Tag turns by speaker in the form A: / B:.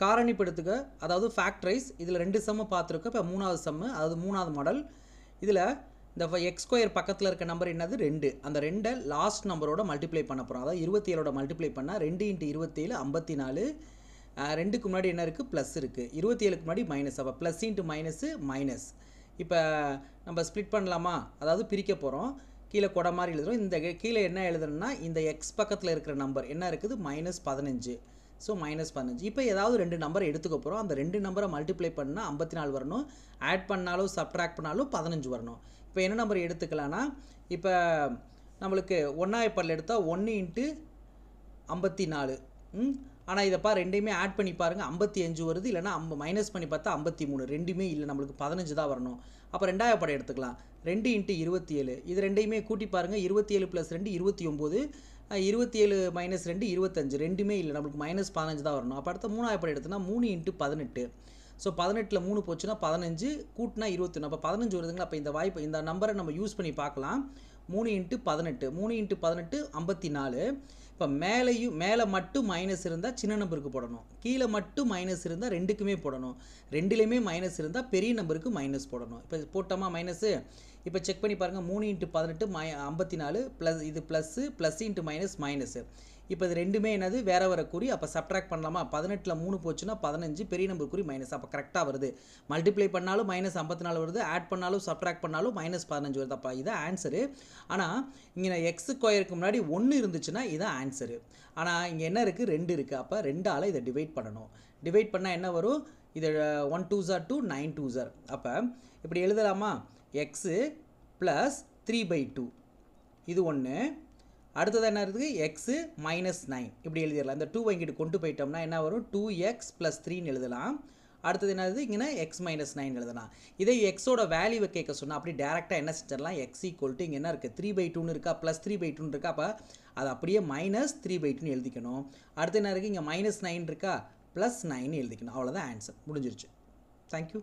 A: காரணிப்படுத்துக, அதாவது ஃபேக்டரைஸ். இதில் 2 சம்மு பார்த்துருக்கோம். இப்போ 3வது சம்மு, அதாவது 3வது மாடல். இதில் இந்த எக்ஸ் ஸ்கொயர் பக்கத்தில் இருக்க நம்பர் என்னது 2. அந்த 2 லாஸ்ட் நம்பரோட மல்டிப்ளை பண்ண போகிறோம். அதாவது 27ஓட மல்டிப்ளை பண்ணால் 2 × 27 54. 2க்கு முன்னாடி என்ன இருக்குது, ப்ளஸ் இருக்குது. 27க்கு முன்னாடி மைனஸ். அப்போ ப்ளஸ் இன்ட்டு மைனஸு மைனஸ். இப்போ நம்ம ஸ்ப்ளிட் பண்ணலாமா, அதாவது பிரிக்க போகிறோம். கீழே கொடை மாதிரி எழுதுகிறோம். இந்த கீழே என்ன எழுதுறோம்னா, இந்த எக்ஸ் பக்கத்தில் இருக்கிற நம்பர் என்ன இருக்குது, -15. ஸோ -15. இப்போ ஏதாவது 2 நம்பரை எடுத்துக்க போகிறோம். அந்த 2 நம்பரை மல்டிப்ளை பண்ணால் 54 வரணும். ஆட் பண்ணாலும் சப்ட்ராக்ட் பண்ணாலும் 15 வரணும். இப்போ என்ன நம்பர் எடுத்துக்கலான்னா, இப்போ நம்மளுக்கு ஒன்றாயப்படில் எடுத்தால் 1 × 54. ஆனால் இதைப்பா ரெண்டையுமே ஆட் பண்ணி பாருங்கள், 55 வருது. இல்லைனா மைனஸ் பண்ணி பார்த்தா 53. ரெண்டுமே இல்லை, நம்மளுக்கு 15 தான் வரணும். அப்போ 2வது படம் எடுத்துக்கலாம். 2 × 27. இது ரெண்டையுமே கூட்டி பாருங்கள். 27 + 2 29. 27 - 2 25. ரெண்டுமே இல்லை, நம்மளுக்கு -15 தான் வரணும். அப்போ அடுத்த 3வது படம் எடுத்தோன்னா 3 × 18. ஸோ 18ல் 3 போச்சுன்னா 15, கூட்டினா 21. அப்போ 15 வருதுங்களா. அப்போ இந்த நம்பரை நம்ம யூஸ் பண்ணி பார்க்கலாம். 3 × 18. 3 × 18 54. இப்போ மேலே மட்டும் மைனஸ் இருந்தால் சின்ன நம்பருக்கு போடணும். கீழே மட்டும் மைனஸ் இருந்தால் 2க்குமே போடணும். 2லேயுமே மைனஸ் இருந்தால் பெரிய நம்பருக்கு மைனஸ் போடணும். இப்போ போட்டோமா மைனஸு. இப்போ செக் பண்ணி பாருங்கள். 3 × 18 54 ப்ளஸ் இது plus, plus into minus minus. இப்போ இது ரெண்டுமே என்னது, வேறு வேறு குறி. அப்போ சப்ட்ராக்ட் பண்ணலாமா. 18ல் 3 போச்சுன்னா 15, பெரிய நம்பர் குறி மைனஸ். அப்போ கரெக்டாக வருது. மல்டிப்ளை பண்ணாலும் -54 வருது, ஆட் பண்ணாலும் சப்ட்ராக்ட் பண்ணாலும் -15 வருது. அப்போ இதான் ஆன்சரு. ஆனால் இங்கே எக்ஸ் ஸ்கொயருக்கு முன்னாடி 1 இருந்துச்சுன்னா இதான் ஆன்சரு. ஆனால் இங்கே என்ன இருக்குது, 2 இருக்குது. அப்போ 2ஆல் இதை டிவைட் பண்ணணும். டிவைட் பண்ணால் என்ன வரும், இது 1 2s are 2, 9 2s are. அப்போ இப்படி எழுதலாமா, எக்ஸு ப்ளஸ் 3/2 இது ஒன்று. அடுத்தது என்ன இருக்குது, எக்ஸு -9 இப்படி எழுதிடலாம். இந்த 2 இங்கிட்டு கொண்டு போயிட்டோம்னா என்ன வரும், 2x + 3ன்னு எழுதலாம். அடுத்தது என்னது, இங்கே x - 9 எழுதலாம். இதே எக்ஸோட வேல்யூவை கேட்க சொன்னால் அப்படி டேரெக்டாக என்ன செஞ்சிடலாம், x = இங்கே என்ன இருக்குது 3/2ன்னு இருக்கா, +3/2ன்னு இருக்கா. அப்போ அது அப்படியே -3/2ன்னு எழுதிக்கணும். அடுத்து என்ன இருக்குது, இங்கே -9 இருக்கா, +9 எழுதிக்கணும். அவ்வளோதான் ஆன்சர், முடிஞ்சிருச்சு. தேங்க்யூ.